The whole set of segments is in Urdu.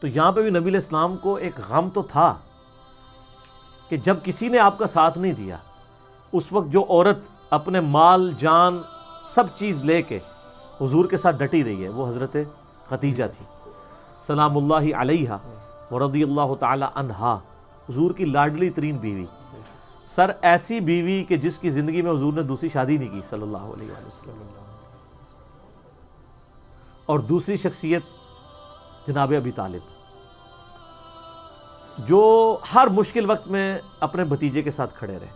تو یہاں پہ بھی نبی علیہ السلام کو ایک غم تو تھا کہ جب کسی نے آپ کا ساتھ نہیں دیا، اس وقت جو عورت اپنے مال جان سب چیز لے کے حضور کے ساتھ ڈٹی رہی ہے وہ حضرت خدیجہ تھی سلام اللہ علیہا ورضی اللہ تعالی عنہا، حضور کی لاڈلی ترین بیوی. سر ایسی بیوی کہ جس کی زندگی میں حضور نے دوسری شادی نہیں کی صلی اللہ علیہ وسلم. اور دوسری شخصیت جناب ابی طالب، جو ہر مشکل وقت میں اپنے بھتیجے کے ساتھ کھڑے رہے،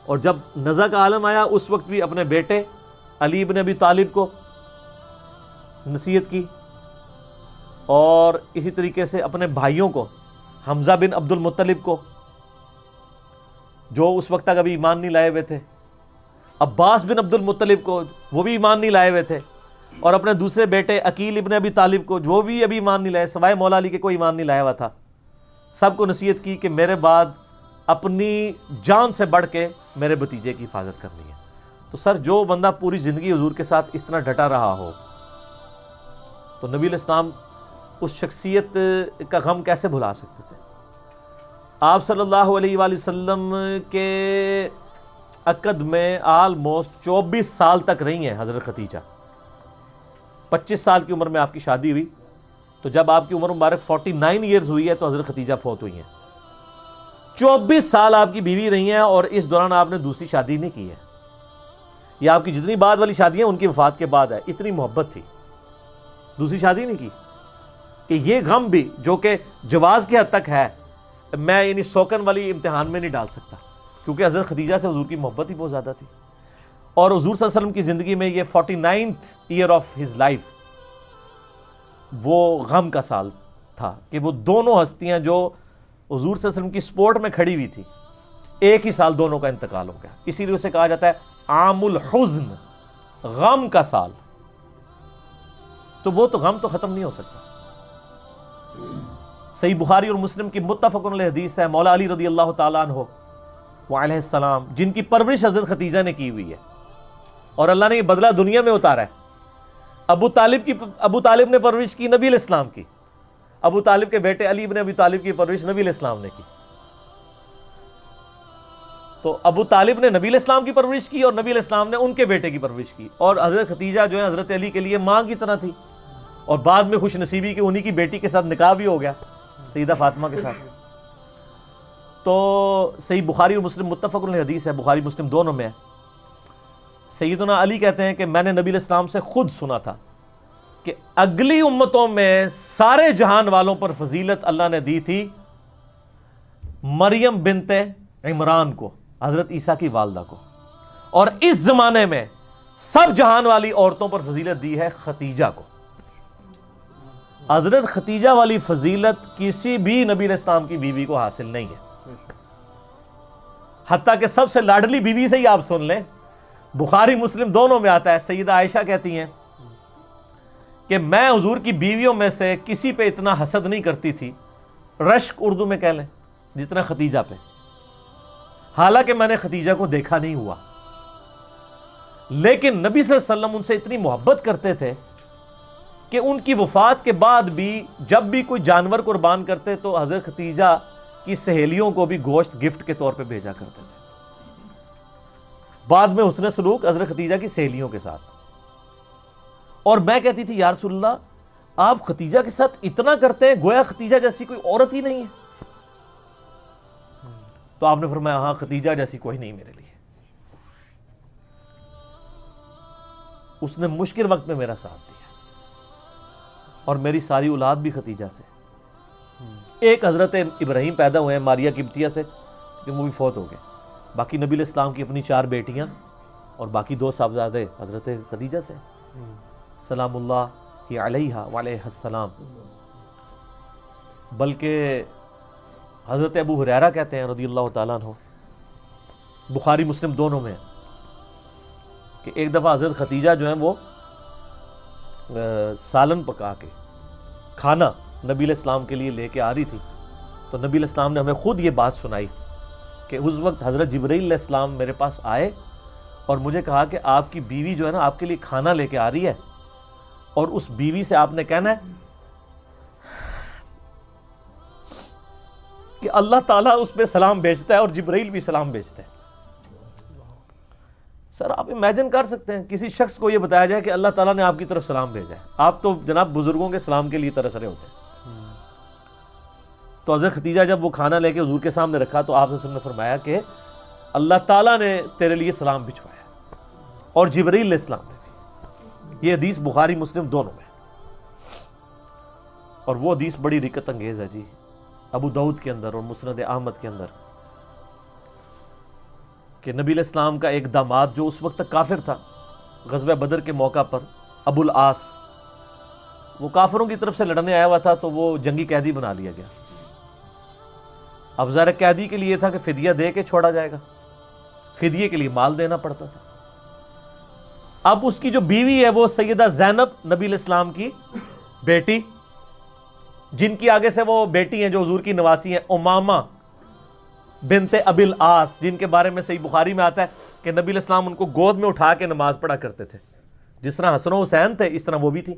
اور جب نزع کا عالم آیا اس وقت بھی اپنے بیٹے علی بن ابی طالب کو نصیحت کی، اور اسی طریقے سے اپنے بھائیوں کو حمزہ بن عبد المطلب کو جو اس وقت تک ابھی ایمان نہیں لائے ہوئے تھے، عباس بن عبد المطلب کو وہ بھی ایمان نہیں لائے ہوئے تھے، اور اپنے دوسرے بیٹے عقیل ابن ابی طالب کو جو بھی ابھی ایمان نہیں لائے، سوائے مولا علی کے کوئی ایمان نہیں لایا ہوا تھا. سب کو نصیحت کی کہ میرے بعد اپنی جان سے بڑھ کے میرے بھتیجے کی حفاظت کرنی ہے. تو سر جو بندہ پوری زندگی حضور کے ساتھ اس طرح ڈٹا رہا ہو تو نبی علیہ السلام اس شخصیت کا غم کیسے بھلا سکتے تھے؟ آپ صلی اللہ علیہ وآلہ وسلم کے عقد میں آلموسٹ 24 سال تک رہی ہیں حضرت خدیجہ. 25 سال کی عمر میں آپ کی شادی ہوئی، تو جب آپ کی عمر مبارک 49 ایئرز ہوئی ہے تو حضرت خدیجہ فوت ہوئی ہیں. 24 سال آپ کی بیوی رہی ہیں، اور اس دوران آپ نے دوسری شادی نہیں کی ہے. یہ آپ کی جتنی بعد والی شادیاں ان کی وفات کے بعد ہے. اتنی محبت تھی، دوسری شادی نہیں کی. کہ یہ غم بھی جو کہ جواز کی حد تک ہے، میں یعنی سوکن والی امتحان میں نہیں ڈال سکتا، کیونکہ حضرت خدیجہ سے حضور کی محبت ہی بہت زیادہ تھی. اور حضور صلی اللہ علیہ وسلم کی زندگی میں یہ 49th year of his life وہ غم کا سال تھا کہ وہ دونوں ہستیاں جو حضور صلی اللہ علیہ وسلم کی سپورٹ میں کھڑی ہوئی تھی، ایک ہی سال دونوں کا انتقال ہو گیا. اسی لیے اسے کہا جاتا ہے عام الحزن، غم کا سال. تو وہ تو غم تو ختم نہیں ہو سکتا. صحیح بخاری اور مسلم کی متفق علیہ حدیث ہے، مولا علی رضی اللہ تعالیٰ عنہ وعلیہ السلام جن کی پرورش حضرت خدیجہ نے کی ہوئی ہے، اور اللہ نے یہ بدلہ دنیا میں اتارا ہے. ابو طالب نے پرورش کی نبی علیہ السلام کی، ابو طالب کے بیٹے علی بن ابی طالب کی پرورش نبی علیہ السلام نے کی. تو ابو طالب نے نبی علیہ السلام کی پرورش کی اور نبی علیہ السلام نے ان کے بیٹے کی پرورش کی. اور حضرت خدیجہ جو ہے حضرت علی کے لیے ماں کی طرح تھی، اور بعد میں خوش نصیبی کہ انہی کی بیٹی کے ساتھ نکاح بھی ہو گیا سیدہ فاطمہ کے ساتھ. تو صحیح بخاری اور مسلم متفق علیہ حدیث ہے، بخاری مسلم دونوں میں ہے. سیدنا علی کہتے ہیں کہ میں نے نبی علیہ السلام سے خود سنا تھا کہ اگلی امتوں میں سارے جہان والوں پر فضیلت اللہ نے دی تھی مریم بنت عمران کو، حضرت عیسیٰ کی والدہ کو، اور اس زمانے میں سب جہان والی عورتوں پر فضیلت دی ہے خدیجہ کو. حضرت خدیجہ والی فضیلت کسی بھی نبی علیہ السلام کی بیوی کو حاصل نہیں ہے. حتیٰ کہ سب سے لاڈلی بیوی سے ہی آپ سن لیں، بخاری مسلم دونوں میں آتا ہے، سیدہ عائشہ کہتی ہیں کہ میں حضور کی بیویوں میں سے کسی پہ اتنا حسد نہیں کرتی تھی، رشک اردو میں کہہ لیں، جتنا خدیجہ پہ. حالانکہ میں نے خدیجہ کو دیکھا نہیں ہوا، لیکن نبی صلی اللہ علیہ وسلم ان سے اتنی محبت کرتے تھے کہ ان کی وفات کے بعد بھی جب بھی کوئی جانور قربان کرتے تو حضرت خدیجہ کی سہیلیوں کو بھی گوشت گفٹ کے طور پہ بھیجا کرتے تھے. بعد میں حسن سلوک حضرت خدیجہ کی سہیلیوں کے ساتھ. اور میں کہتی تھی یا رسول اللہ آپ خدیجہ کے ساتھ اتنا کرتے ہیں گویا خدیجہ جیسی کوئی عورت ہی نہیں ہے. تو آپ نے فرمایا ہاں خدیجہ جیسی کوئی نہیں میرے لیے. اس نے مشکل وقت میں میرا ساتھ دیا، اور میری ساری اولاد بھی خدیجہ سے. ایک حضرت ابراہیم پیدا ہوئے ہیں ماریہ قبطیہ سے، کہ وہ بھی فوت ہو گئے. باقی نبی علیہ السلام کی اپنی 4 بیٹیاں اور باقی 2 صاحبزادے حضرت خدیجہ سے سلام اللہ علیہا وعلیہ السلام. بلکہ حضرت ابو ہریرہ کہتے ہیں رضی اللہ تعالیٰ عنہ، بخاری مسلم دونوں میں، کہ ایک دفعہ حضرت خدیجہ جو ہیں وہ سالن پکا کے کھانا نبی علیہ السلام کے لیے لے کے آ رہی تھی. تو نبی علیہ السلام نے ہمیں خود یہ بات سنائی کہ اس وقت حضرت جبرائیل علیہ السلام میرے پاس آئے اور مجھے کہا کہ آپ کی بیوی جو ہے نا آپ کے لیے کھانا لے کے آ رہی ہے، اور اس بیوی سے آپ نے کہنا ہے کہ اللہ تعالیٰ اس پہ سلام بھیجتا ہے اور جبرائیل بھی سلام بھیجتا ہے. سر آپ امیجن کر سکتے ہیں کسی شخص کو یہ بتایا جائے کہ اللہ تعالیٰ نے آپ کی طرف سلام بھیجا ہے. آپ تو جناب بزرگوں کے سلام کے لیے ترس رہے ہوتے ہیں. تو حضرت ختیجہ جب وہ کھانا لے کے حضور کے سامنے رکھا تو آپ صلی اللہ علیہ وسلم نے فرمایا کہ اللہ تعالیٰ نے تیرے لیے سلام بھجوایا اور جبرائیل علیہ السلام نے بھی. یہ حدیث بخاری مسلم دونوں میں، اور وہ حدیث بڑی رکت انگیز ہے جی، ابو داؤد کے اندر اور مسند احمد کے اندر، کہ نبی علیہ السلام کا ایک داماد جو اس وقت تک کافر تھا، غزوہ بدر کے موقع پر ابو العاص، وہ کافروں کی طرف سے لڑنے آیا ہوا تھا تو وہ جنگی قیدی بنا لیا گیا. اب ظاہر قیدی کے لیے تھا کہ فدیہ دے کے چھوڑا جائے گا، فدیے کے لیے مال دینا پڑتا تھا. اب اس کی جو بیوی ہے وہ سیدہ زینب نبی علیہ السلام کی بیٹی، جن کی آگے سے وہ بیٹی ہیں جو حضور کی نواسی ہیں، امامہ بنت ابی العاص، جن کے بارے میں صحیح بخاری میں آتا ہے کہ نبی علیہ السلام ان کو گود میں اٹھا کے نماز پڑھا کرتے تھے. جس طرح حسن و حسین تھے اس طرح وہ بھی تھی.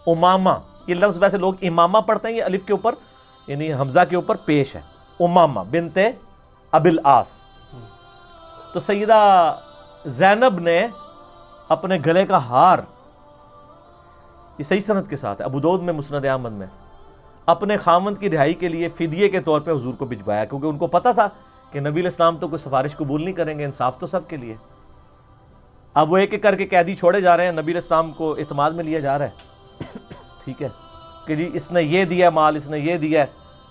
امامہ، یہ لفظ ویسے لوگ امامہ پڑھتے ہیں، یہ الف کے اوپر یعنی حمزہ کے اوپر پیش ہے، امامہ بنت ابی العاص. تو سیدہ زینب نے اپنے گلے کا ہار، یہ صحیح سند کے ساتھ ہے، ابو داؤد میں مسند احمد میں، اپنے خامند کی رہائی کے لیے فدیے کے طور پہ حضور کو بھجوایا، کیونکہ ان کو پتا تھا کہ نبی علیہ السلام تو کوئی سفارش قبول نہیں کریں گے، انصاف تو سب کے لیے. اب وہ ایک ایک کر کے قیدی چھوڑے جا رہے ہیں، نبی علیہ السلام کو اعتماد میں لیا جا رہا ہے، ٹھیک ہے، کہ جی اس نے یہ دیا مال، اس نے یہ دیا ہے.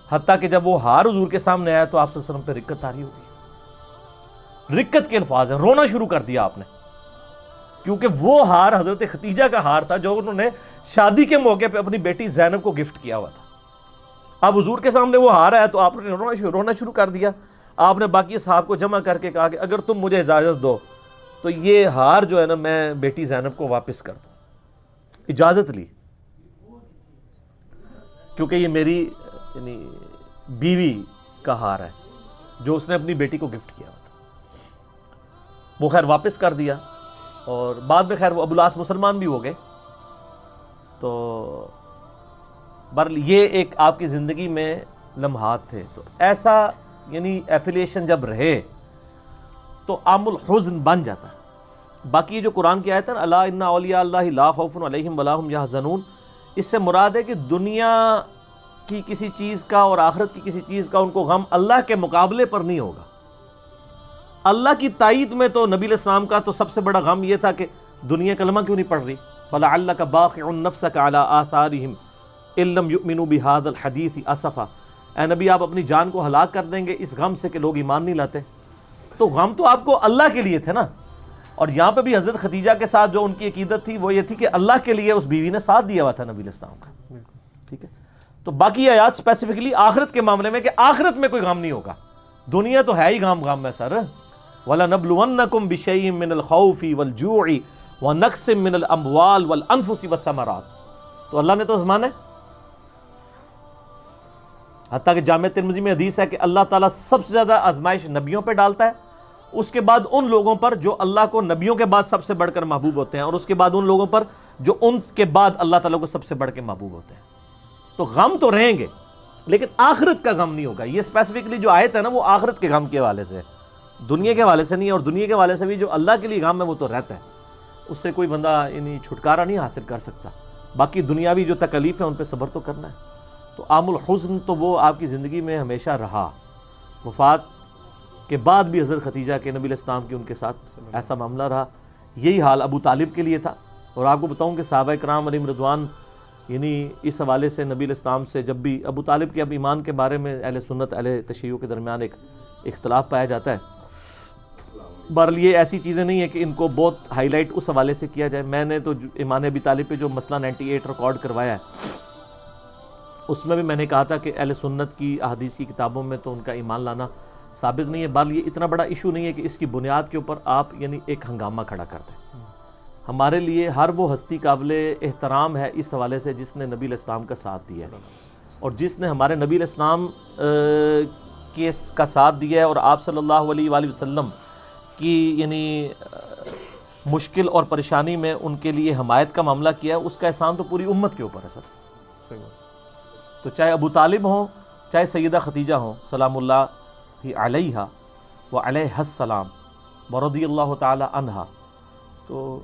حتیٰ کہ جب وہ ہار حضور کے سامنے آیا تو آپ صلی اللہ علیہ وسلم پہ رکت طاری ہوگی. رکت کے الفاظ ہیں، رونا شروع کر دیا آپ نے، کیونکہ وہ ہار حضرت ختیجہ کا ہار تھا جو انہوں نے شادی کے موقع پہ اپنی بیٹی زینب کو گفٹ کیا ہوا تھا. اب حضور کے سامنے وہ ہار آیا تو آپ نے رونا شروع کر دیا. آپ نے باقی صحابہ کو جمع کر کے کہا کہ اگر تم مجھے اجازت دو تو یہ ہار جو ہے نا میں بیٹی زینب کو واپس کر دوں. اجازت لی، کیونکہ یہ میری یعنی بیوی کا ہار ہے جو اس نے اپنی بیٹی کو گفٹ کیا ہوا تھا. وہ خیر واپس کر دیا، اور بعد میں خیر وہ ابو العاص مسلمان بھی ہو گئے. تو بہرحال یہ ایک آپ کی زندگی میں لمحات تھے. تو ایسا یعنی ایفیلیشن جب رہے تو عام الحزن بن جاتا ہے. باقی یہ جو قرآن کی آیت ہے الا ان اولیاء اللہ لا خوف علیہم ولا هم یحزنون، اس سے مراد ہے کہ دنیا کی کسی چیز کا اور آخرت کی کسی چیز کا ان کو غم اللہ کے مقابلے پر نہیں ہوگا. اللہ کی تائید میں تو نبی علیہ السلام کا تو سب سے بڑا غم یہ تھا کہ دنیا کلمہ کیوں نہیں پڑھ رہی. فَلَعَلَّكَ بَاخِعٌ نَفْسَكَ عَلَىٰ آثَارِهِمْ إِن لَّمْ يُؤْمِنُوا بِهَٰذَا الْحَدِيثِ أَسَفًا. اے نبی آپ اپنی جان کو ہلاک کر دیں گے اس غم سے کہ لوگ ایمان نہیں لاتے. تو غم تو آپ کو اللہ کے لیے تھے نا. اور یہاں پہ بھی حضرت ختیجہ کے ساتھ جو ان کی عقیدت تھی وہ یہ تھی کہ اللہ کے لیے اس بیوی نے ساتھ دیا ہوا تھا نبی علیہ السلام کا. ٹھیک ہے. تو باقی آیات اسپیسیفکلی آخرت کے معاملے میں کہ آخرت میں کوئی غم نہیں ہوگا. دنیا تو ہے ہی غم ہے سر. وَلَنَبْلُوَنَّكُمْ بِشَيْءٍ مِّنَ الْخَوْفِ وَالْجُوعِ وَنَقْصٍ مِّنَ الْأَمْوَالِ وَالْأَنفُسِ وَالثَّمَرَاتِ. تو اللہ نے تو آزمانا ہے. حتیٰ کہ جامع ترمذی میں حدیث ہے کہ اللہ تعالیٰ سب سے زیادہ آزمائش نبیوں پہ ڈالتا ہے، اس کے بعد ان لوگوں پر جو اللہ کو نبیوں کے بعد سب سے بڑھ کر محبوب ہوتے ہیں، اور اس کے بعد ان لوگوں پر جو ان کے بعد اللہ تعالیٰ کو سب سے بڑھ کے محبوب ہوتے ہیں. تو غم تو رہیں گے لیکن آخرت کا غم نہیں ہوگا. یہ اسپیسیفکلی جو آیت ہے نا وہ آخرت کے غم کے حوالے سے، دنیا کے حوالے سے نہیں. اور دنیا کے حوالے سے بھی جو اللہ کے لیے غم ہے وہ تو رہتا ہے، اس سے کوئی بندہ یعنی چھٹکارا نہیں حاصل کر سکتا. باقی دنیاوی جو تکلیف ہے ان پہ صبر تو کرنا ہے. تو عام الحزن تو وہ آپ کی زندگی میں ہمیشہ رہا. وفات کے بعد بھی حضرت ختیجہ کے نبی علیہ السلام کی ان کے ساتھ ایسا معاملہ رہا. یہی حال ابو طالب کے لیے تھا. اور آپ کو بتاؤں کہ صحابہ کرام علیہم رضوان یعنی اس حوالے سے نبی علیہ السلام سے جب بھی ابو طالب کے اب ایمان کے بارے میں اہل سنت اہل تشیع کے درمیان ایک اختلاف پایا جاتا ہے. بہرحال یہ ایسی چیزیں نہیں ہیں کہ ان کو بہت ہائی لائٹ اس حوالے سے کیا جائے. میں نے تو ایمان ابی طالب پہ جو مسئلہ 98 ریکارڈ کروایا ہے اس میں بھی میں نے کہا تھا کہ اہل سنت کی احادیث کی کتابوں میں تو ان کا ایمان لانا ثابت نہیں ہے. بہرحال یہ اتنا بڑا ایشو نہیں ہے کہ اس کی بنیاد کے اوپر آپ یعنی ایک ہنگامہ کھڑا کر دیں. ہمارے لیے ہر وہ ہستی قابل احترام ہے اس حوالے سے جس نے نبی علیہ السلام کا ساتھ دیا ہے اور جس نے ہمارے نبی علیہ السلام کا ساتھ دیا ہے اور آپ صلی اللہ علیہ وآلہ وسلم کی یعنی مشکل اور پریشانی میں ان کے لیے حمایت کا معاملہ کیا ہے. اس کا احسان تو پوری امت کے اوپر ہے سر. تو چاہے ابو طالب ہوں چاہے سیدہ خدیجہ ہوں سلام اللہ علیہا و علیہ السلام و رضی اللہ تعالی عنہا، تو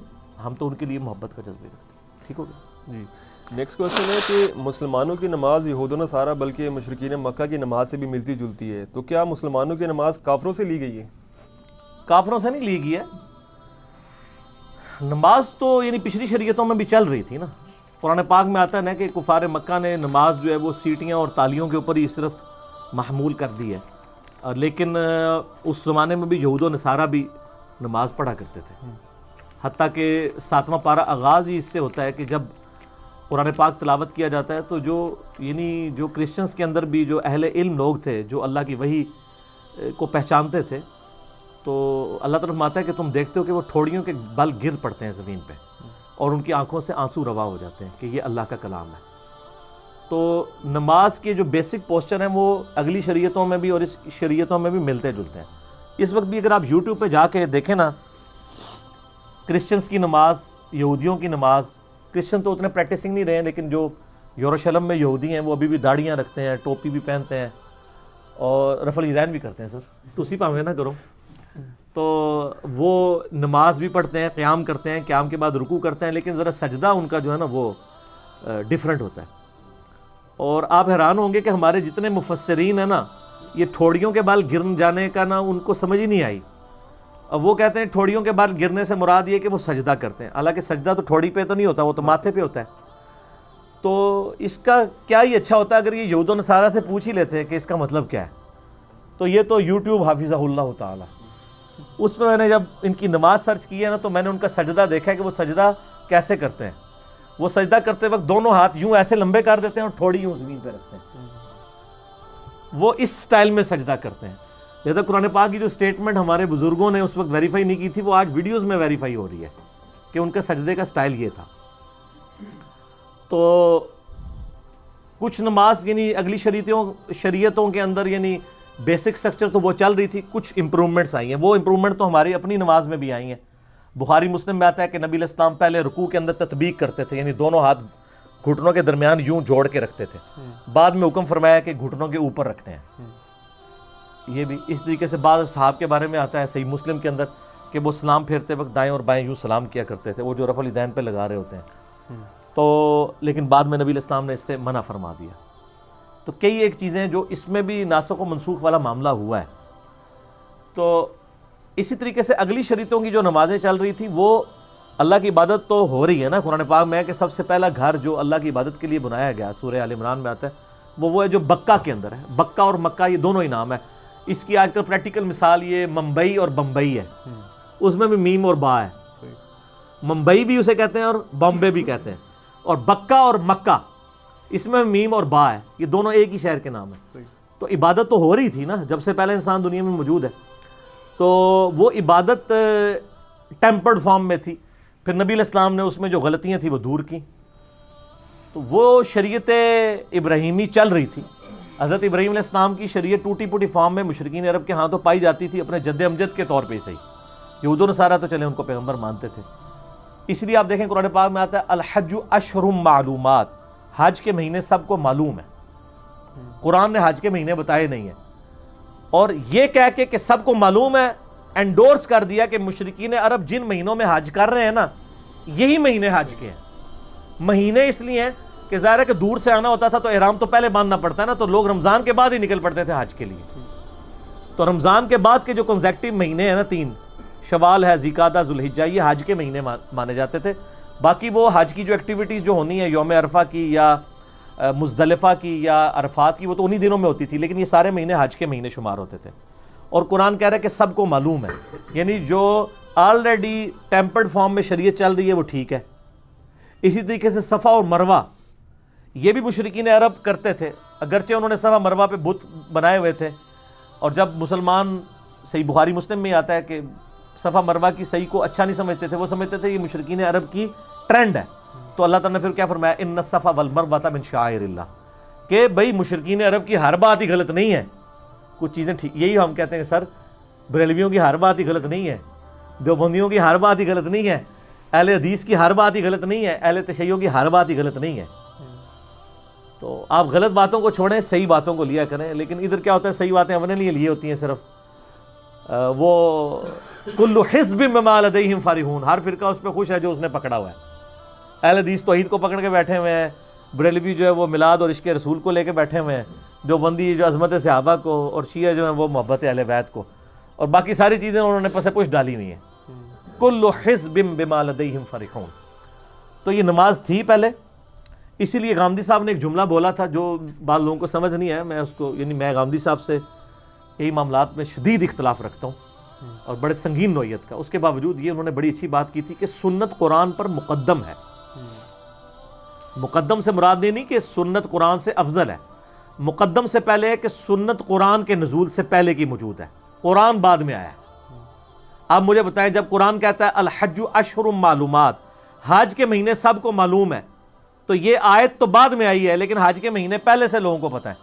ہم تو ان کے لیے محبت کا جذبہ رکھتے ہیں. ٹھیک ہو گیا جی. نیکسٹ کویشچن ہے کہ مسلمانوں کی نماز یہود و نصارہ بلکہ مشرکین مکہ کی نماز سے بھی ملتی جلتی ہے، تو کیا مسلمانوں کی نماز کافروں سے لی گئی ہے؟ کافروں سے نہیں لی گئی ہے. نماز تو یعنی پچھلی شریعتوں میں بھی چل رہی تھی نا. قرآن پاک میں آتا ہے نا کہ کفار مکہ نے نماز جو ہے وہ سیٹیاں اور تالیوں کے اوپر ہی صرف محمول کر دی ہے، لیکن اس زمانے میں بھی یہود و نصارہ بھی نماز پڑھا کرتے تھے. حتیٰ کہ 7واں پارہ آغاز ہی اس سے ہوتا ہے کہ جب قرآن پاک تلاوت کیا جاتا ہے تو جو کرسچنز کے اندر بھی جو اہل علم لوگ تھے جو اللہ کی وحی کو پہچانتے تھے، تو اللہ تعالیٰ فرماتا ہے کہ تم دیکھتے ہو کہ وہ ٹھوڑیوں کے بل گر پڑتے ہیں زمین پہ اور ان کی آنکھوں سے آنسو روا ہو جاتے ہیں کہ یہ اللہ کا کلام ہے. تو نماز کے جو بیسک پوسچر ہیں وہ اگلی شریعتوں میں بھی اور اس شریعتوں میں بھی ملتے جلتے ہیں. اس وقت بھی اگر آپ یوٹیوب پہ جا کے دیکھیں نا، کرسچنز کی نماز، یہودیوں کی نماز، کرسچن تو اتنے پریکٹسنگ نہیں رہے ہیں لیکن جو یروشلم میں یہودی ہیں وہ ابھی بھی داڑیاں رکھتے ہیں، ٹوپی بھی پہنتے ہیں اور رفع الیدین بھی کرتے ہیں. سر تسی پاویں نہ کرو، تو وہ نماز بھی پڑھتے ہیں، قیام کرتے ہیں، قیام کے بعد رکوع کرتے ہیں، لیکن ذرا سجدہ ان کا جو ہے نا وہ ڈیفرنٹ ہوتا ہے. اور آپ حیران ہوں گے کہ ہمارے جتنے مفسرین ہیں نا، یہ ٹھوڑیوں کے بال گر جانے کا نا ان کو سمجھ ہی نہیں آئی. اب وہ کہتے ہیں ٹھوڑیوں کے بال گرنے سے مراد یہ کہ وہ سجدہ کرتے ہیں، حالانکہ سجدہ تو ٹھوڑی پہ تو نہیں ہوتا، وہ تو ماتھے پہ ہوتا ہے. تو اس کا کیا ہی اچھا ہوتا ہے اگر یہ یہود و نصارہ سے پوچھ ہی لیتے ہیں کہ اس کا مطلب کیا ہے. تو یہ تو یوٹیوب حافظہ اللہ تعالی، اس میں نے جب ان کی نماز سرچ کی ہے نا تو میں نے ان کا سجدہ دیکھا ہے کہ وہ سجدہ کیسے کرتے ہیں. وہ سجدہ کرتے وقت دونوں ہاتھ یوں ایسے لمبے کر دیتے ہیں اور تھوڑی یوں زمین پہ رکھتے ہیں. وہ اس سٹائل میں سجدہ کرتے ہیں. لہذا قرآن پاک کی جو سٹیٹمنٹ ہمارے بزرگوں نے اس وقت ویریفائی نہیں کی تھی وہ آج ویڈیوز میں ویریفائی ہو رہی ہے کہ ان کے سجدے کا سٹائل یہ تھا. تو کچھ نماز یعنی اگلی شریعتوں کے اندر یعنی بیسک سٹرکچر تو وہ چل رہی تھی، کچھ امپرومنٹس آئی ہیں. وہ امپرومنٹ تو ہماری اپنی نماز میں بھی آئی ہیں. بخاری مسلم میں آتا ہے کہ نبی علیہ السلام پہلے رکوع کے اندر تطبیق کرتے تھے، یعنی دونوں ہاتھ گھٹنوں کے درمیان یوں جوڑ کے رکھتے تھے. بعد میں حکم فرمایا کہ گھٹنوں کے اوپر رکھتے ہیں. یہ بھی اس طریقے سے بعض اصحاب کے بارے میں آتا ہے صحیح مسلم کے اندر کہ وہ سلام پھیرتے وقت دائیں اور بائیں یوں سلام کیا کرتے تھے، وہ جو رفع الیدین پہ لگا رہے ہوتے ہیں. تو لیکن بعد میں نبی علیہ السلام نے اس سے منع فرما دیا. تو کئی ایک چیزیں جو اس میں بھی ناسخ و منسوخ والا معاملہ ہوا ہے. تو اسی طریقے سے اگلی شریعتوں کی جو نمازیں چل رہی تھیں وہ اللہ کی عبادت تو ہو رہی ہے نا. قرآن پاک میں ہے کہ سب سے پہلا گھر جو اللہ کی عبادت کے لیے بنایا گیا سورہ آل عمران میں آتا ہے وہ ہے جو بکہ کے اندر ہے. بکہ اور مکہ یہ دونوں ہی نام ہے. اس کی آج کل پریکٹیکل مثال یہ ممبئی اور بمبئی ہے. اس میں بھی میم اور با ہے. ممبئی بھی اسے کہتے ہیں اور بامبے بھی کہتے ہیں. اور بکہ اور مکہ اس میں میم اور با ہے، یہ دونوں ایک ہی شہر کے نام ہیں. تو عبادت تو ہو رہی تھی نا جب سے پہلے انسان دنیا میں موجود ہے. تو وہ عبادت ٹیمپرڈ فارم میں تھی. پھر نبی علیہ السلام نے اس میں جو غلطیاں تھیں وہ دور کی. تو وہ شریعت ابراہیمی چل رہی تھی. حضرت ابراہیم علیہ السلام کی شریعت ٹوٹی پوٹی فارم میں مشرکین عرب کے ہاں تو پائی جاتی تھی اپنے جد امجد کے طور پہ صحیح. یہود و نصارہ تو چلے ان کو پیغمبر مانتے تھے. اس لیے آپ دیکھیں قرآن پاک میں آتا ہے الحج اشہر معلومات، حج کے مہینے سب کو معلوم ہے. قرآن نے حج کے مہینے بتائے نہیں ہیں. اور یہ کہہ کے کہ سب کو معلوم ہے انڈورس کر دیا کہ مشرکین عرب جن مہینوں میں حج کر رہے ہیں نا یہی مہینے حج کے ہیں. مہینے اس لیے ہیں کہ ظاہر ہے کہ دور سے آنا ہوتا تھا تو احرام تو پہلے باندھنا پڑتا ہے نا، تو لوگ رمضان کے بعد ہی نکل پڑتے تھے حج کے لیے. تو رمضان کے بعد کے جو کنزیکٹیو مہینے ہیں نا 3 شوال ہے، ذوالقعدہ، ذوالحجہ، یہ حج کے مہینے مانے جاتے تھے. باقی وہ حج کی جو ایکٹیویٹیز جو ہونی ہے یوم عرفہ کی یا مزدلفہ کی یا عرفات کی وہ تو انہی دنوں میں ہوتی تھی، لیکن یہ سارے مہینے حج کے مہینے شمار ہوتے تھے. اور قرآن کہہ رہا ہے کہ سب کو معلوم ہے، یعنی جو آلریڈی ٹیمپرڈ فارم میں شریعت چل رہی ہے وہ ٹھیک ہے. اسی طریقے سے صفا اور مروہ یہ بھی مشرکین عرب کرتے تھے، اگرچہ انہوں نے صفا مروہ پہ بت بنائے ہوئے تھے. اور جب مسلمان، صحیح بخاری مسلم میں آتا ہے کہ صفا مروہ کی صحیح کو اچھا نہیں سمجھتے تھے، وہ سمجھتے تھے یہ مشرکین عرب کی ٹرینڈ ہے. تو اللہ تعالیٰ نے پھر کیا فرمایا ان الصفا والمروہ من شعائر اللہ، کہ بھئی مشرکین عرب کی ہر بات ہی غلط نہیں ہے، کچھ چیزیں ٹھیک. یہی ہم کہتے ہیں سر بریلویوں کی ہر بات ہی غلط نہیں ہے، دیوبندیوں کی ہر بات ہی غلط نہیں ہے، اہل حدیث کی ہر بات ہی غلط نہیں ہے، اہل تشیع کی ہر بات ہی غلط نہیں ہے. تو آپ غلط باتوں کو چھوڑیں, صحیح باتوں کو لیا کریں. لیکن ادھر کیا ہوتا ہے, صحیح باتیں اپنے لیے لیے ہوتی ہیں صرف, وہ کل حزب بما لدیہم فرحون, ہر فرقہ اس پہ خوش ہے جو اس نے پکڑا ہوا ہے. اہل حدیث توحید کو پکڑ کے بیٹھے ہوئے ہیں, بریلوی جو ہے وہ میلاد اور عشق رسول کو لے کے بیٹھے ہوئے ہیں, دیوبندی جو عظمت صحابہ کو, اور شیعہ جو ہیں وہ محبت اہل بیت کو, اور باقی ساری چیزیں انہوں نے پس پش ڈالی ہوئی ہیں. کل حزب بما لدیہم فرحون. تو یہ نماز تھی پہلے, اسی لیے غامدی صاحب نے ایک جملہ بولا تھا جو بعض لوگوں کو سمجھ نہیں ہے. میں اس کو, یعنی میں غامدی صاحب سے کئی معاملات میں شدید اختلاف رکھتا ہوں اور بڑے سنگین نوعیت کا, اس کے باوجود یہ انہوں نے بڑی اچھی بات کی تھی کہ سنت قرآن پر مقدم ہے. مقدم سے مراد یہ نہیں کہ سنت قرآن سے افضل ہے, مقدم سے پہلے ہے کہ سنت قرآن کے نزول سے پہلے کی موجود ہے, قرآن بعد میں آیا ہے. آپ مجھے بتائیں, جب قرآن کہتا ہے الحج اشہر معلومات, حج کے مہینے سب کو معلوم ہے, تو یہ آیت تو بعد میں آئی ہے لیکن حج کے مہینے پہلے سے لوگوں کو پتہ ہے,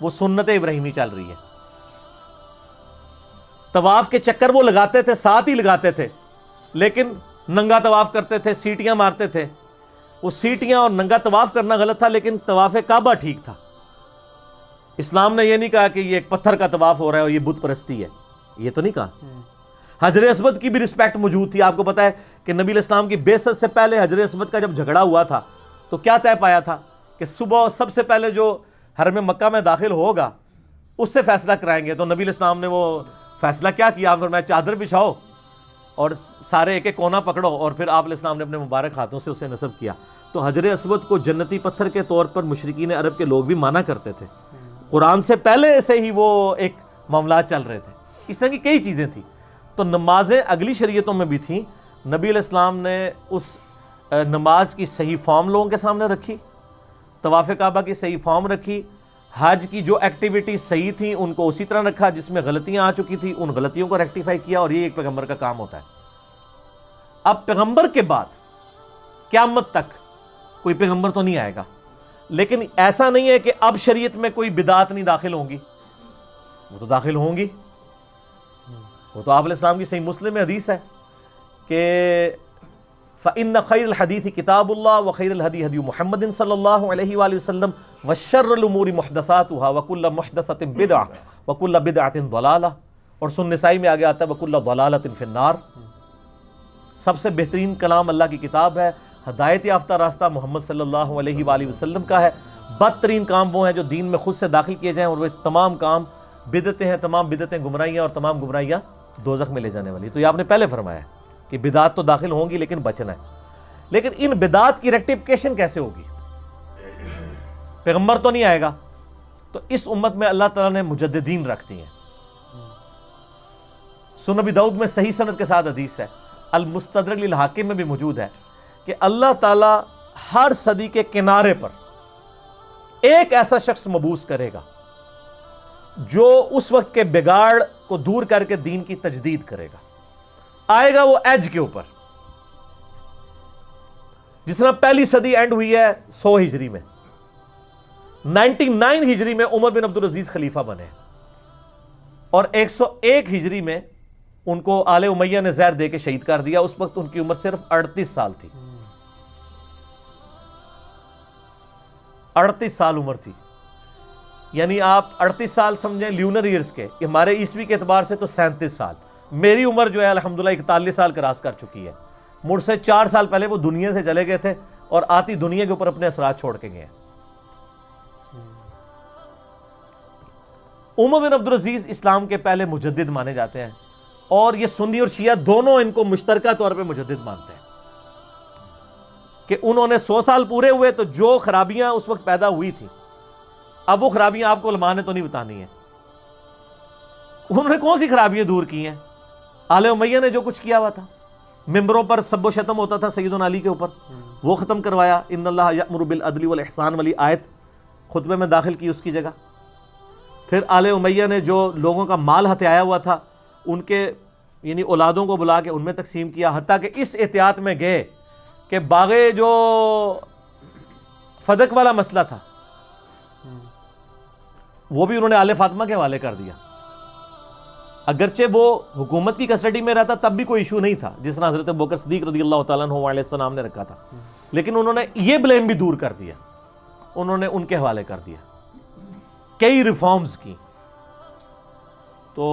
وہ سنت ابراہیمی چل رہی ہے. طواف کے چکر وہ لگاتے تھے, ساتھ ہی لگاتے تھے, لیکن ننگا طواف کرتے تھے, سیٹیاں مارتے تھے. وہ سیٹیاں اور ننگا طواف کرنا غلط تھا, لیکن طواف کعبہ ٹھیک تھا. اسلام نے یہ نہیں کہا کہ یہ ایک پتھر کا طواف ہو رہا ہے اور یہ بت پرستی ہے, یہ تو نہیں کہا. حجر اسود کی بھی رسپیکٹ موجود تھی. آپ کو پتا ہے کہ نبی علیہ السلام کی بعثت سے پہلے حجر اسود کا جب جھگڑا ہوا تھا تو کیا طے پایا تھا کہ صبح سب سے پہلے جو حرم مکہ میں داخل ہوگا اس سے فیصلہ کرائیں گے. تو نبی علیہ السلام نے وہ فیصلہ کیا کیا, آپ فرمایا چادر بچھاؤ اور سارے ایک ایک کونا پکڑو, اور پھر آپ علیہ السلام نے اپنے مبارک ہاتھوں سے اسے نصب کیا. تو حجر اسود کو جنتی پتھر کے طور پر مشرکین عرب کے لوگ بھی مانا کرتے تھے. قرآن سے پہلے سے ہی وہ ایک معاملات چل رہے تھے. اس طرح کی کئی چیزیں تھیں. تو نمازیں اگلی شریعتوں میں بھی تھیں. نبی علیہ السلام نے اس نماز کی صحیح فارم لوگوں کے سامنے رکھی, طواف کعبہ کی صحیح فارم رکھی, حج کی جو ایکٹیویٹی صحیح تھیں ان کو اسی طرح رکھا, جس میں غلطیاں آ چکی تھیں ان غلطیوں کو ریکٹیفائی کیا, اور یہ ایک پیغمبر کا کام ہوتا ہے. اب پیغمبر کے بعد قیامت تک کوئی پیغمبر تو نہیں آئے گا, لیکن ایسا نہیں ہے کہ اب شریعت میں کوئی بدعت نہیں داخل ہوں گی, وہ تو داخل ہوں گی. وہ تو آپ علیہ السلام کی صحیح مسلم میں حدیث ہے کہ فَإِنَّ خَيْرَ الْحَدِيثِ كِتَابُ اللَّهِ وَخَيْرَ الْهَدِي هَدْيُ مُحَمَّدٍ صلی اللہ علیہ وآلہ وسلم وَشَرَّ الْأُمُورِ مُحْدَثَاتُهَا وَكُلَّ مُحْدَثَةٍ بِدْعَةٍ وَكُلَّ بِدْعَةٍ ضَلَالَةٍ. اور سنن نسائی میں آگے آتا ہے وَكُلَّ ضَلَالَةٍ فِي النَّارِ. سب سے بہترین کلام اللہ کی کتاب ہے, ہدایت یافتہ راستہ محمد صلی اللہ علیہ وآلہ وسلم کا ہے. بدترین کام وہ ہیں جو دین میں خود سے داخل کیے جائیں, اور وہ تمام کام بدعتیں ہیں, تمام بدعتیں گمراہیاں, اور تمام گمراہیاں دوزخ میں لے جانے والی. تو یہ آپ نے پہلے فرمایا کہ بدعات تو داخل ہوں گی لیکن بچنا ہے. لیکن ان بدعات کی ریکٹیفیکیشن کیسے ہوگی؟ پیغمبر تو نہیں آئے گا, تو اس امت میں اللہ تعالیٰ نے مجددین رکھ دی ہیں. سنن ابی داؤد میں صحیح سند کے ساتھ حدیث ہے, المستدرک للحاکم میں بھی موجود ہے کہ اللہ تعالیٰ ہر صدی کے کنارے پر ایک ایسا شخص مبعوث کرے گا جو اس وقت کے بگاڑ کو دور کر کے دین کی تجدید کرے گا. آئے گا وہ ایج کے اوپر, جس طرح پہلی صدی اینڈ ہوئی ہے 100 ہجری میں, 99 ہجری میں عمر بن عبدالعزیز خلیفہ بنے, اور 101 ہجری میں ان کو آل امیہ نے زہر دے کے شہید کر دیا. اس وقت ان کی عمر صرف 38 سال تھی. 38 سال عمر تھی, یعنی آپ 38 سال سمجھیں لیونر ایئرز کے, ہمارے عیسوی کے اعتبار سے تو 37 سال. میری عمر جو ہے الحمدللہ 41 سال کراس کر چکی ہے. مجھ سے 4 سال پہلے وہ دنیا سے چلے گئے تھے, اور آتی دنیا کے اوپر اپنے اثرات چھوڑ کے گئے ہیں. عمر بن عبدالعزیز اسلام کے پہلے مجدد مانے جاتے ہیں, اور یہ سنی اور شیعہ دونوں ان کو مشترکہ طور پہ مجدد مانتے ہیں کہ انہوں نے 100 سال پورے ہوئے تو جو خرابیاں اس وقت پیدا ہوئی تھی, اب وہ خرابیاں آپ کو علماء نے تو نہیں بتانی ہیں. انہوں نے کون سی خرابیاں دور کی ہیں؟ آل امیہ نے جو کچھ کیا ہوا تھا, ممبروں پر سب و شتم ہوتا تھا سیدنا علی کے اوپر, وہ ختم کروایا. ان اللہ یأمر بالعدل والاحسان والی آیت خطبے میں داخل کی اس کی جگہ. پھر آل امیہ نے جو لوگوں کا مال ہتھیایا ہوا تھا ان کے یعنی اولادوں کو بلا کے ان میں تقسیم کیا, حتیٰ کہ اس احتیاط میں گئے کہ باغے جو فدق والا مسئلہ تھا وہ بھی انہوں نے آل فاطمہ کے حوالے کر دیا. اگرچہ وہ حکومت کی کسٹڈی میں رہتا تب بھی کوئی ایشو نہیں تھا, جس طرح حضرت ابوبکر صدیق رضی اللہ تعالیٰ عنہ علیہ السلام نے رکھا تھا, لیکن انہوں نے یہ بلیم بھی دور کر دیا انہوں نے ان کے حوالے کر دیا، کئی ریفارمز کی. تو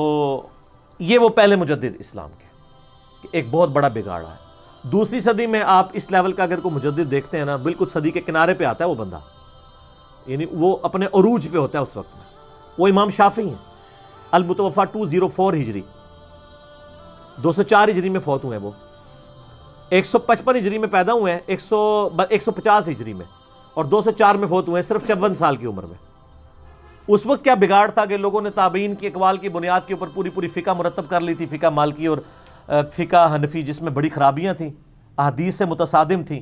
یہ وہ پہلے مجدد اسلام کے، ایک بہت بڑا بگاڑا ہے. دوسری صدی میں آپ اس لیول کا اگر کوئی مجدد دیکھتے ہیں نا، بالکل صدی کے کنارے پہ آتا ہے وہ بندہ، یعنی وہ اپنے عروج پہ ہوتا ہے اس وقت میں. وہ امام شافعی ہیں، المتوفا 204 ہجری، 204 ہجری میں فوت ہوئے ہیں. وہ 155 ہجری میں پیدا ہوئے ہیں، 150 ہجری میں، اور 204 میں فوت ہوئے ہیں، صرف 54 سال کی عمر میں. اس وقت کیا بگاڑ تھا کہ لوگوں نے تابعین کی اقوال کی بنیاد کے اوپر پوری فقہ مرتب کر لی تھی، فقہ مالکی اور فقہ حنفی، جس میں بڑی خرابیاں تھیں، احادیث سے متصادم تھیں.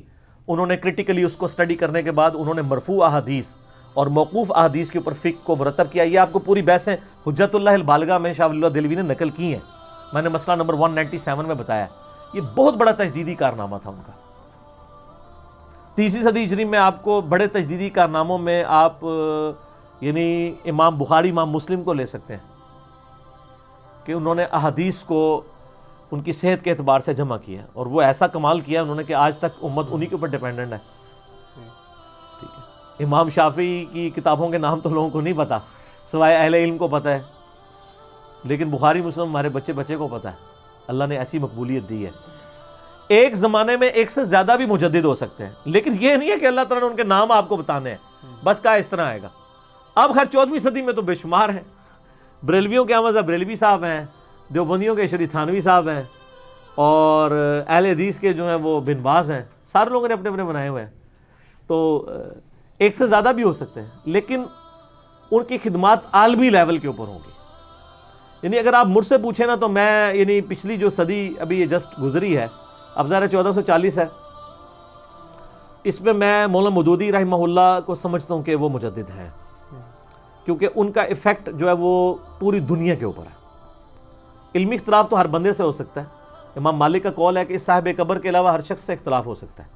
انہوں نے کرٹیکلی اس کو سٹڈی کرنے کے بعد انہوں نے مرفوع احادیث اور موقوف احادیث کے اوپر فقہ کو مرتب کیا. یہ آپ کو پوری بحثیں حجت اللہ البالغہ میں شاہ ولی اللہ دہلوی نے نقل کی ہیں. میں نے مسئلہ نمبر 197 میں بتایا. یہ بہت بڑا تجدیدی کارنامہ تھا ان کا. تیسری صدی ہجری میں آپ کو بڑے تجدیدی کارناموں میں آپ یعنی امام بخاری، امام مسلم کو لے سکتے ہیں کہ انہوں نے احادیث کو ان کی صحت کے اعتبار سے جمع کیا، اور وہ ایسا کمال کیا انہوں نے کہ آج تک امت انہی کے اوپر ڈیپینڈنٹ ہے. ٹھیک ہے. امام شافعی کی کتابوں کے نام تو لوگوں کو نہیں پتا، سوائے اہل علم کو پتہ ہے، لیکن بخاری مسلم ہمارے بچے کو پتہ ہے. اللہ نے ایسی مقبولیت دی ہے. ایک زمانے میں ایک سے زیادہ بھی مجدد ہو سکتے ہیں، لیکن یہ نہیں ہے کہ اللہ تعالیٰ نے ان کے نام آپ کو بتانے ہیں بس کہا اس طرح آئے گا. اب خیر 14ویں صدی میں تو بے شمار ہیں. بریلویوں کے احمد بریلوی صاحب ہیں، دیوبندیوں کے شریف تھانوی صاحب ہیں، اور اہل حدیث کے جو ہیں وہ بن باز ہیں. سارے لوگوں نے اپنے اپنے بنائے ہوئے ہیں. تو ایک سے زیادہ بھی ہو سکتے ہیں، لیکن ان کی خدمات عالمی لیول کے اوپر ہوں گی. یعنی اگر آپ مجھ سے پوچھیں نا، تو میں یعنی پچھلی جو صدی ابھی یہ جسٹ گزری ہے، اب ظاہر 1440 ہے، اس میں مولانا مودودی رحمہ اللہ کو سمجھتا ہوں کہ وہ مجدد ہیں، کیونکہ ان کا ایفیکٹ جو ہے وہ پوری دنیا کے اوپر ہے. علمی اختلاف تو ہر بندے سے ہو سکتا ہے. امام مالک کا قول ہے کہ اس صاحب قبر کے علاوہ ہر شخص سے اختلاف ہو سکتا ہے،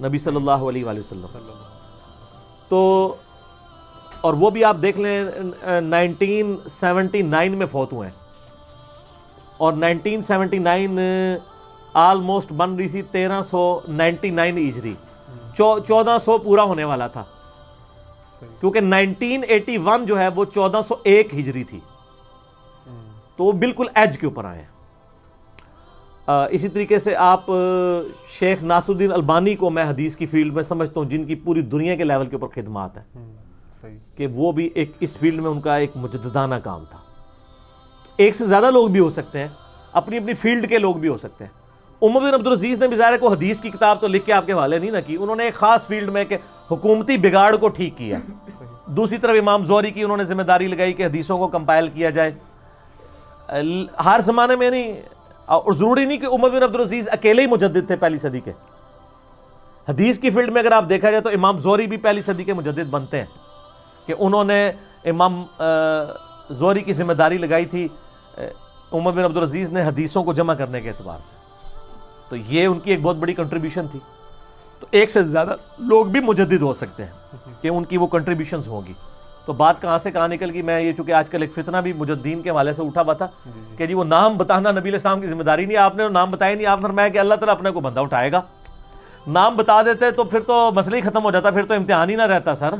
نبی صلی اللہ علیہ وآلہ وسلم. تو اور وہ بھی آپ دیکھ لیں 1979 میں فوت ہوئے ہیں، اور 1979 آلموسٹ بن رہی سی 1399 ہجری، 1400 پورا ہونے والا تھا، کیونکہ 1981 جو ہے وہ 1401 ہجری تھی. تو وہ بالکل ایج کے اوپر آئے ہیں. اسی طریقے سے آپ شیخ ناصر الدین البانی کو میں حدیث کی فیلڈ میں سمجھتا ہوں، جن کی پوری دنیا کے لیول کے اوپر خدمات ہیں، کہ وہ بھی ایک اس فیلڈ میں ان کا ایک مجددانہ کام تھا. ایک سے زیادہ لوگ بھی ہو سکتے ہیں، اپنی اپنی فیلڈ کے لوگ بھی ہو سکتے ہیں. عمر بن عبدالعزیز نے بھی ظاہر کو حدیث کی کتاب تو لکھ کے آپ کے حوالے نہیں نہ کی، انہوں نے ایک خاص فیلڈ میں کہ حکومتی بگاڑ کو ٹھیک کیا. دوسری طرف امام زہری کی انہوں نے ذمہ داری لگائی کہ حدیثوں کو کمپائل کیا جائے. ہر زمانے میں نہیں، اور ضروری نہیں کہ عمر بن عبدالعزیز اکیلے ہی مجدد تھے پہلی صدی کے. حدیث کی فیلڈ میں اگر آپ دیکھا جائے تو امام زہری بھی پہلی صدی کے مجدد بنتے ہیں، کہ انہوں نے امام زہری کی ذمہ داری لگائی تھی عمر بن عبدالعزیز نے حدیثوں کو جمع کرنے کے اعتبار سے. تو یہ ان کی ایک بہت بڑی کنٹریبیوشن تھی. تو ایک سے زیادہ لوگ بھی مجدد ہو سکتے ہیں کہ ان کی وہ کنٹریبیوشنز ہوں گی. تو بات کہاں سے کہاں نکل گئی. میں یہ چونکہ آج کل ایک فتنہ بھی مجددین کے حوالے سے اٹھا ہوا تھا کہ جی وہ نام بتانا نبی علیہ السلام کی ذمہ داری نہیں. آپ نے نام بتایا نہیں، آپ فرمایا کہ اللہ تعالیٰ اپنے کو بندہ اٹھائے گا. نام بتا دیتے تو پھر تو مسئلہ ہی ختم ہو جاتا، پھر تو امتحان ہی نہ رہتا. سر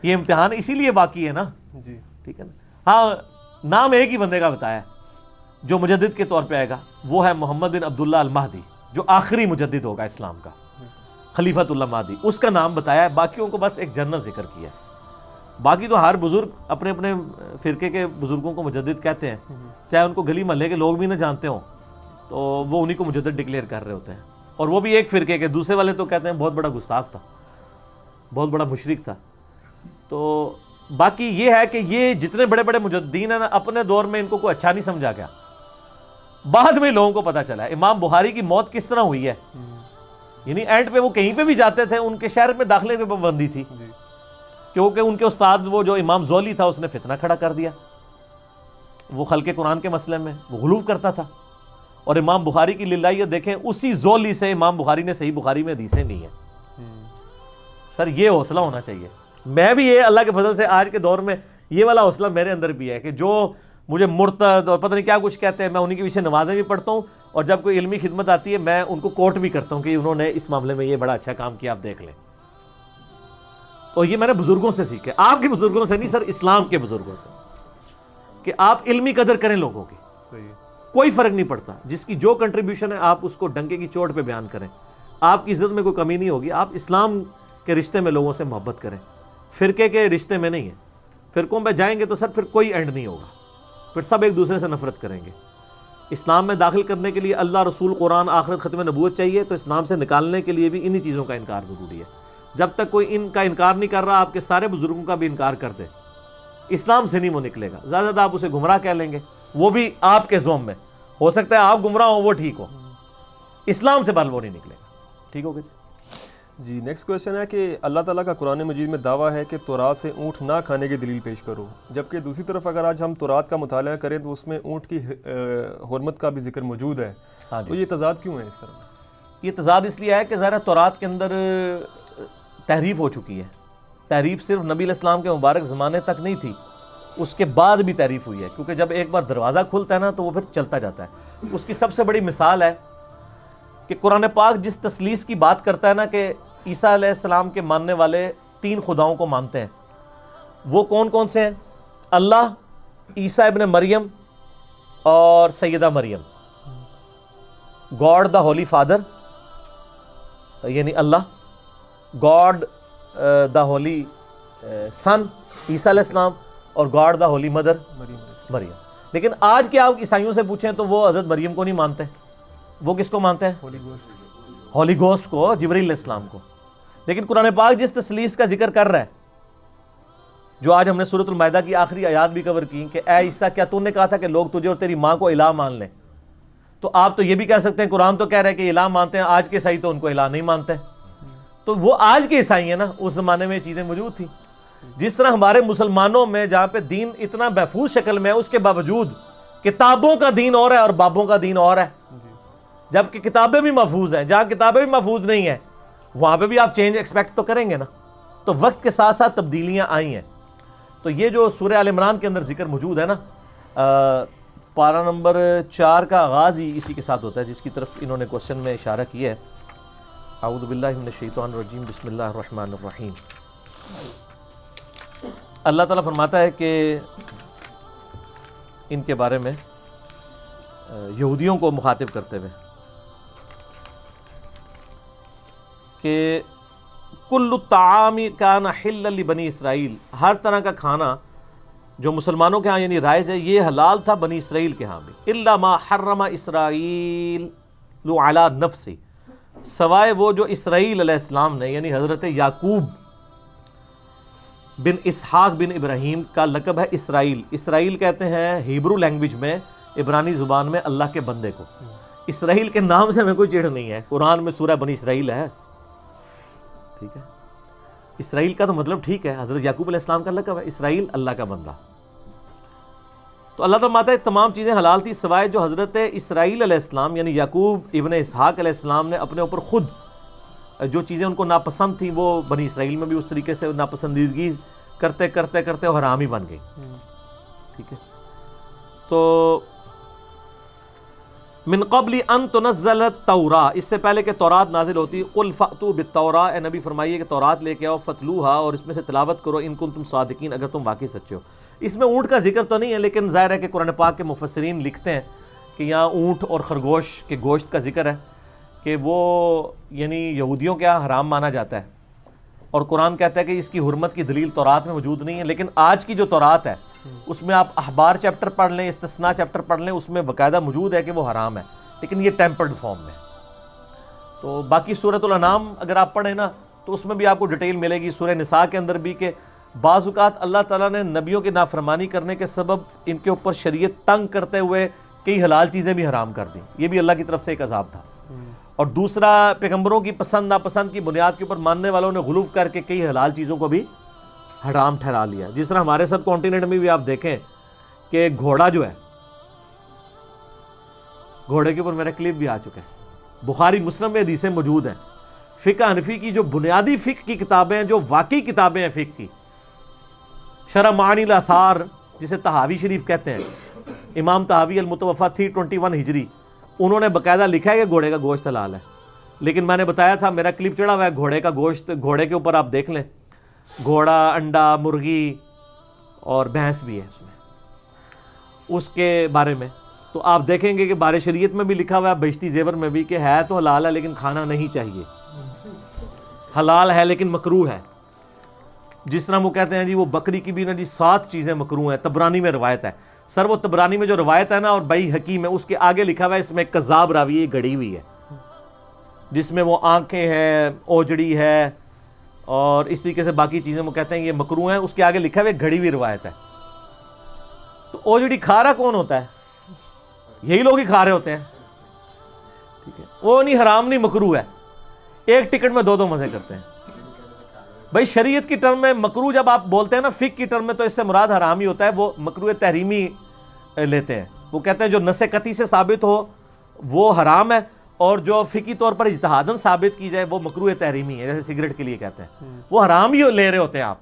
یہ امتحان اسی لیے باقی ہے نا. جی ٹھیک ہے نا. ہاں نام ایک ہی بندے کا بتایا جو مجدد کے طور پہ آئے گا، وہ ہے محمد بن عبداللہ المہدی، جو آخری مجدد ہوگا اسلام کا، خلیفۃ اللہ مہدی. اس کا نام بتایا ہے، باقیوں کو بس ایک جنرل ذکر کیا ہے. باقی تو ہر بزرگ اپنے اپنے فرقے کے بزرگوں کو مجدد کہتے ہیں، چاہے ان کو گلی محلے کے لوگ بھی نہ جانتے ہوں، تو وہ انہی کو مجدد ڈکلیئر کر رہے ہوتے ہیں. اور وہ بھی ایک فرقے کے. دوسرے والے تو کہتے ہیں بہت بڑا گستاخ تھا، بہت بڑا مشرک تھا. تو باقی یہ ہے کہ یہ جتنے بڑے بڑے مجددین ہیں نا، اپنے دور میں ان کو کوئی اچھا نہیں سمجھا گیا. بعد میں لوگوں کو پتا چلا امام بخاری کی موت کس طرح ہوئی ہے. یعنی اینڈ پہ وہ کہیں پہ بھی جاتے تھے، ان کے شہر میں داخلے پہ پابندی تھی، کیونکہ ان کے استاد وہ جو امام زولی تھا اس نے فتنہ کھڑا کر دیا. وہ خلق قرآن کے مسئلے میں وہ غلو کرتا تھا. اور امام بخاری کی للہیت دیکھیں، اسی زولی سے امام بخاری نے صحیح بخاری میں حدیثیں دی ہیں. سر یہ حوصلہ ہونا چاہیے. میں بھی یہ اللہ کے فضل سے آج کے دور میں یہ والا حوصلہ میرے اندر بھی ہے کہ جو مجھے مرتد اور پتہ نہیں کیا کچھ کہتے ہیں، میں انہی کے پیچھے نمازیں بھی پڑھتا ہوں، اور جب کوئی علمی خدمت آتی ہے میں ان کو کوٹ بھی کرتا ہوں کہ انہوں نے اس معاملے میں یہ بڑا اچھا کام کیا، آپ دیکھ لیں. اور یہ میں نے بزرگوں سے سیکھا، آپ کے بزرگوں سے نہیں سر، اسلام کے بزرگوں سے، کہ آپ علمی قدر کریں لوگوں کی، صحیح، کوئی فرق نہیں پڑتا، جس کی جو کنٹریبیوشن ہے آپ اس کو ڈنکے کی چوٹ پہ بیان کریں، آپ کی عزت میں کوئی کمی نہیں ہوگی۔ آپ اسلام کے رشتے میں لوگوں سے محبت کریں، فرقے کے رشتے میں نہیں ہے۔ فرقوں پہ جائیں گے تو سر پھر کوئی اینڈ نہیں ہوگا، پھر سب ایک دوسرے سے نفرت کریں گے۔ اسلام میں داخل کرنے کے لیے اللہ، رسول، قرآن، آخرت، ختم نبوت چاہیے، تو اسلام سے نکالنے کے لیے بھی انہی چیزوں کا انکار ضروری ہے۔ جب تک کوئی ان کا انکار نہیں کر رہا، آپ کے سارے بزرگوں کا بھی انکار کر دے، اسلام سے نہیں وہ نکلے گا۔ زیادہ زیادہ آپ اسے گمراہ کہہ لیں گے، وہ بھی آپ کے زوم میں ہو سکتا ہے، آپ گمراہ ہو وہ ٹھیک ہو، اسلام سے بل وہ نہیں نکلے گا۔ ٹھیک ہو گیا جی نیکسٹ کویشچن ہے کہ اللہ تعالیٰ کا قرآن مجید میں دعویٰ ہے کہ تورات سے اونٹ نہ کھانے کی دلیل پیش کرو، جبکہ دوسری طرف اگر آج ہم تورات کا مطالعہ کریں تو اس میں اونٹ کی حرمت کا بھی ذکر موجود ہے، تو یہ تضاد کیوں ہے اس طرح؟ یہ تضاد اس لیے ہے کہ ظاہر تورات کے اندر تحریف ہو چکی ہے۔ تحریف صرف نبی علیہ السلام کے مبارک زمانے تک نہیں تھی، اس کے بعد بھی تحریف ہوئی ہے، کیونکہ جب ایک بار دروازہ کھلتا ہے نا تو وہ پھر چلتا جاتا ہے۔ اس کی سب سے بڑی مثال ہے کہ قرآن پاک جس تثلیث کی بات کرتا ہے نا، کہ عیسیٰ علیہ السلام کے ماننے والے 3 خداؤں کو مانتے ہیں، وہ کون کون سے ہیں؟ اللہ، عیسیٰ ابن مریم اور سیدہ مریم۔ گاڈ دا ہولی فادر یعنی اللہ، گاڈ دا ہولی سن عیسیٰ علیہ السلام، اور گاڈ دا ہولی مدر مریم۔ لیکن آج کے آپ عیسائیوں سے پوچھیں تو وہ حضرت مریم کو نہیں مانتے، وہ کس کو مانتے ہیں؟ ہولی گوسٹ کو، جبریل علیہ السلام کو۔ لیکن قرآن پاک جس تثلیث کا ذکر کر رہا ہے، جو آج ہم نے سورۃ المائدہ کی آخری آیات بھی کور کی کہ اے عیسیٰ کیا تو نے کہا تھا کہ لوگ تجھے اور تیری ماں کو الہ مان لیں، تو آپ تو یہ بھی کہہ سکتے ہیں قرآن تو کہہ رہا ہے کہ الہ مانتے ہیں، آج کے عیسائی تو ان کو الہ نہیں مانتے، تو وہ آج کے عیسائی ہیں نا، اس زمانے میں یہ چیزیں موجود تھیں۔ جس طرح ہمارے مسلمانوں میں جہاں پہ دین اتنا محفوظ شکل میں ہے، اس کے باوجود کتابوں کا دین اور ہے اور بابوں کا دین اور ہے، جبکہ کتابیں بھی محفوظ ہیں۔ جہاں کتابیں بھی محفوظ نہیں ہیں وہاں پہ بھی آپ چینج ایکسپیکٹ تو کریں گے نا، تو وقت کے ساتھ ساتھ تبدیلیاں آئی ہیں۔ تو یہ جو سورہ آل عمران کے اندر ذکر موجود ہے نا، پارہ نمبر 4 کا آغاز ہی اسی کے ساتھ ہوتا ہے، جس کی طرف انہوں نے کوشچن میں اشارہ کیا ہے۔ اعوذ باللہ من الشیطان الرجیم، بسم اللہ الرحمن الرحیم۔ اللہ تعالیٰ فرماتا ہے کہ ان کے بارے میں یہودیوں کو مخاطب کرتے ہوئے کہ کل الطعام کان حلا لبنی اسرائیل، ہر طرح کا کھانا جو مسلمانوں کے ہاں یعنی رائج ہے، یہ حلال تھا بنی اسرائیل کے ہاں بھی، الا ما حرم اسرائیل علی نفسی، سوائے وہ جو اسرائیل علیہ السلام نے، یعنی حضرت یعقوب بن اسحاق بن ابراہیم کا لقب ہے اسرائیل۔ اسرائیل کہتے ہیں ہیبرو لینگویج میں، عبرانی زبان میں، اللہ کے بندے کو۔ اسرائیل کے نام سے ہمیں کوئی چڑھ نہیں ہے، قرآن میں سورہ بنی اسرائیل ہے، ٹھیک ہے۔ اسرائیل کا تو مطلب ٹھیک ہے، حضرت یعقوب علیہ السلام کا لقب ہے، اسرائیل اللہ کا بندہ۔ تو اللہ تعالیٰ فرماتا ہے تمام چیزیں حلال تھی سوائے جو حضرت اسرائیل علیہ السلام یعنی یعقوب ابن اسحاق علیہ السلام نے اپنے اوپر خود جو چیزیں ان کو ناپسند تھیں، وہ بنی اسرائیل میں بھی اس طریقے سے ناپسندیدگی کرتے کرتے کرتے وہ حرام ہی بن گئی، ٹھیک ہے۔ تو من قبل ان تنزل التوراۃ، اس سے پہلے کہ تورات نازل ہوتی، قل فأتوا بالتوراۃ، اے نبی فرمائیے کہ تورات لے کے آؤ، فتلوہا، اور اس میں سے تلاوت کرو، ان کنتم صادقین، اگر تم واقعی سچے ہو۔ اس میں اونٹ کا ذکر تو نہیں ہے، لیکن ظاہر ہے کہ قرآن پاک کے مفسرین لکھتے ہیں کہ یہاں اونٹ اور خرگوش کے گوشت کا ذکر ہے، کہ وہ یعنی یہودیوں کے یہاں حرام مانا جاتا ہے، اور قرآن کہتا ہے کہ اس کی حرمت کی دلیل تورات میں موجود نہیں ہے۔ لیکن آج کی جو تورات ہے اس میں آپ احبار چیپٹر پڑھ لیں، استثناء چیپٹر پڑھ لیں، اس میں باقاعدہ موجود ہے کہ وہ حرام ہے، لیکن یہ ٹیمپرڈ فارم میں۔ تو باقی سورۃ الانعام اگر آپ پڑھیں نا تو اس میں بھی آپ کو ڈیٹیل ملے گی، سورہ نساء کے اندر بھی، کہ بعض اوقات اللہ تعالیٰ نے نبیوں کی نافرمانی کرنے کے سبب ان کے اوپر شریعت تنگ کرتے ہوئے کئی حلال چیزیں بھی حرام کر دیں، یہ بھی اللہ کی طرف سے ایک عذاب تھا۔ اور دوسرا، پیغمبروں کی پسند ناپسند کی بنیاد کے اوپر ماننے والوں نے غلو کر کے کئی حلال چیزوں کو بھی حرام ٹھہرا لیا، جس طرح ہمارے سب کانٹیننٹ میں بھی آپ دیکھیں کہ گھوڑا جو ہے، گھوڑے کے اوپر میرا کلپ بھی آ چکا ہے، بخاری مسلم میں حدیثیں موجود ہیں۔ فقہ حنفی کی جو بنیادی فقہ کی کتابیں ہیں، جو واقعی کتابیں ہیں فقہ کی، شرح معانی الاثار جسے طحاوی شریف کہتے ہیں، امام طحاوی المتوفی 321 ہجری، انہوں نے باقاعدہ لکھا ہے کہ گھوڑے کا گوشت حلال ہے۔ لیکن میں نے بتایا تھا، میرا کلپ چڑھا ہوا ہے گھوڑے کا گوشت، گھوڑے کے اوپر آپ دیکھ لیں گھوڑا، انڈا، مرغی اور بھینس بھی ہے اس میں، اس کے بارے میں تو آپ دیکھیں گے کہ بارے شریعت میں بھی لکھا ہوا ہے، بہشتی زیور میں بھی، کہ ہے تو حلال ہے لیکن کھانا نہیں چاہیے، حلال ہے لیکن مکروہ ہے۔ جس طرح وہ کہتے ہیں جی وہ بکری کی بھی نا جی 7 چیزیں مکروہ ہیں، تبرانی میں روایت ہے۔ سر وہ تبرانی میں جو روایت ہے نا اور بئی حکیم ہے، اس کے آگے لکھا ہوا ہے اس میں ایک کذاب راوی ہے گڑی ہوئی ہے، جس میں وہ آنکھیں ہیں، اوجڑی ہے اور اس طریقے سے باقی چیزیں وہ کہتے ہیں یہ مکروہ ہیں، اس کے آگے لکھا ہوا ہے گھڑی ہوئی روایت ہے۔ تو اوجڑی کھا رہا کون ہوتا ہے؟ یہی لوگ ہی کھا رہے ہوتے ہیں، ٹھیک ہے، وہ نہیں حرام نہیں مکروہ ہے، ایک ٹکٹ میں 2 مزے کرتے ہیں۔ بھائی شریعت کی ٹرم میں مکروہ جب آپ بولتے ہیں نا فقہ کی ٹرم میں، تو اس سے مراد حرام ہی ہوتا ہے، وہ مکروہ تحریمی لیتے ہیں، وہ کہتے ہیں جو نص قطعی سے ثابت ہو وہ حرام ہے، اور جو فقہی طور پر اجتہاداً ثابت کی جائے وہ مکروہ تحریمی ہے، جیسے سگریٹ کے لیے کہتے ہیں، وہ حرام ہی لے رہے ہوتے ہیں آپ،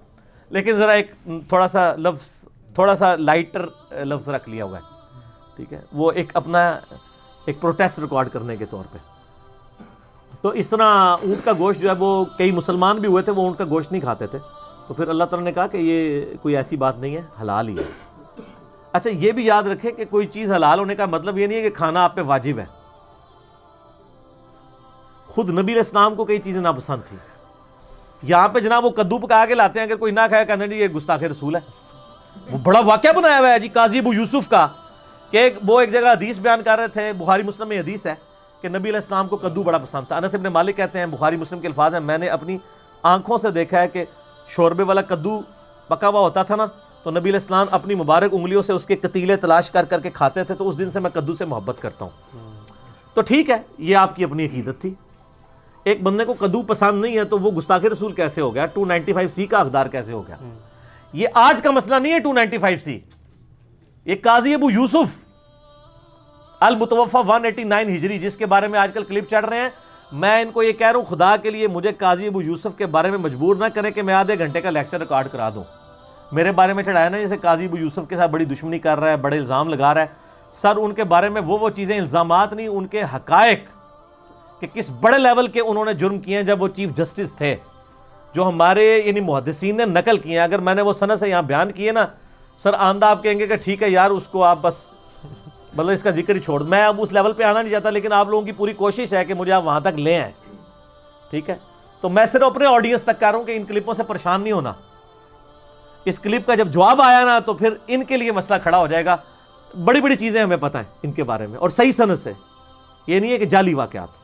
لیکن ذرا ایک تھوڑا سا لائٹر لفظ رکھ لیا ہوا ہے، ٹھیک ہے، وہ ایک اپنا ایک پروٹیسٹ ریکارڈ کرنے کے طور پہ۔ تو اس طرح اونٹ کا گوشت جو ہے وہ کئی مسلمان بھی ہوئے تھے وہ اونٹ کا گوشت نہیں کھاتے تھے، تو پھر اللہ تعالیٰ نے کہا کہ یہ کوئی ایسی بات نہیں ہے، حلال ہی ہے۔ اچھا یہ بھی یاد رکھیں کہ کوئی چیز حلال ہونے کا مطلب یہ نہیں ہے کہ کھانا آپ پہ واجب ہے۔ خود نبی علیہ السلام کو کئی چیزیں ناپسند تھیں، یہاں پہ جناب وہ کدو پکا کے لاتے ہیں، اگر کوئی نہ کھائے کہتے ہیں جی یہ گستاخ رسول ہے۔ وہ بڑا واقعہ بنایا ہوا ہے جی قاضی ابو یوسف کا، کہ وہ ایک جگہ حدیث بیان کر رہے تھے، بخاری مسلم میں حدیث ہے کہ نبی علیہ السلام کو کدو بڑا پسند تھا۔ انس بن مالک کہتے ہیں، بخاری مسلم کے الفاظ ہیں، میں نے اپنی آنکھوں سے دیکھا ہے کہ شوربے والا کدو پکا ہوا ہوتا تھا نا، تو نبی علیہ السلام اپنی مبارک انگلیوں سے اس کے کتیلے تلاش کر کر کے کھاتے تھے، تو اس دن سے میں کدو سے محبت کرتا ہوں۔ تو ٹھیک ہے، یہ آپ کی اپنی عقیدت تھی۔ ایک بندے کو کدو پسند نہیں ہے تو وہ گستاخ رسول کیسے ہو گیا، 295C کا حقدار کیسے ہو گیا؟ یہ آج کا مسئلہ نہیں ہے 295C، یہ قاضی ابو یوسف المتوفہ 189 ہجری، جس کے بارے میں آج کل کلپ چڑھ رہے ہیں، میں ان کو یہ کہہ رہا ہوں خدا کے لیے مجھے قاضی ابو یوسف کے بارے میں مجبور نہ کریں کہ میں آدھے گھنٹے کا لیکچر ریکارڈ کرا دوں۔ میرے بارے میں چڑھایا نا جیسے قاضی ابو یوسف کے ساتھ بڑی دشمنی کر رہا ہے، بڑے الزام لگا رہا ہے۔ سر ان کے بارے میں وہ چیزیں الزامات نہیں، ان کے حقائق کہ کس بڑے لیول کے انہوں نے جرم کیے ہیں جب وہ چیف جسٹس تھے، جو ہمارے یعنی محدثین نے نقل کیے ہیں۔ اگر میں نے وہ سند سے یہاں بیان کیے نا سر، آندہ آپ کہیں گے کہ ٹھیک ہے یار اس کو آپ بس مطلب اس کا ذکر ہی چھوڑ، میں اب اس لیول پہ آنا نہیں چاہتا، لیکن آپ لوگوں کی پوری کوشش ہے کہ مجھے آپ وہاں تک لے آئیں، ٹھیک ہے۔ تو میں صرف اپنے آڈینس تک کہہ رہا ہوں کہ ان کلپوں سے پریشان نہیں ہونا، اس کلپ کا جب جواب آیا نا تو پھر ان کے لیے مسئلہ کھڑا ہو جائے گا۔ بڑی بڑی چیزیں ہمیں پتہ ہیں ان کے بارے میں اور صحیح سند سے، یہ نہیں ہے کہ جعلی واقعات۔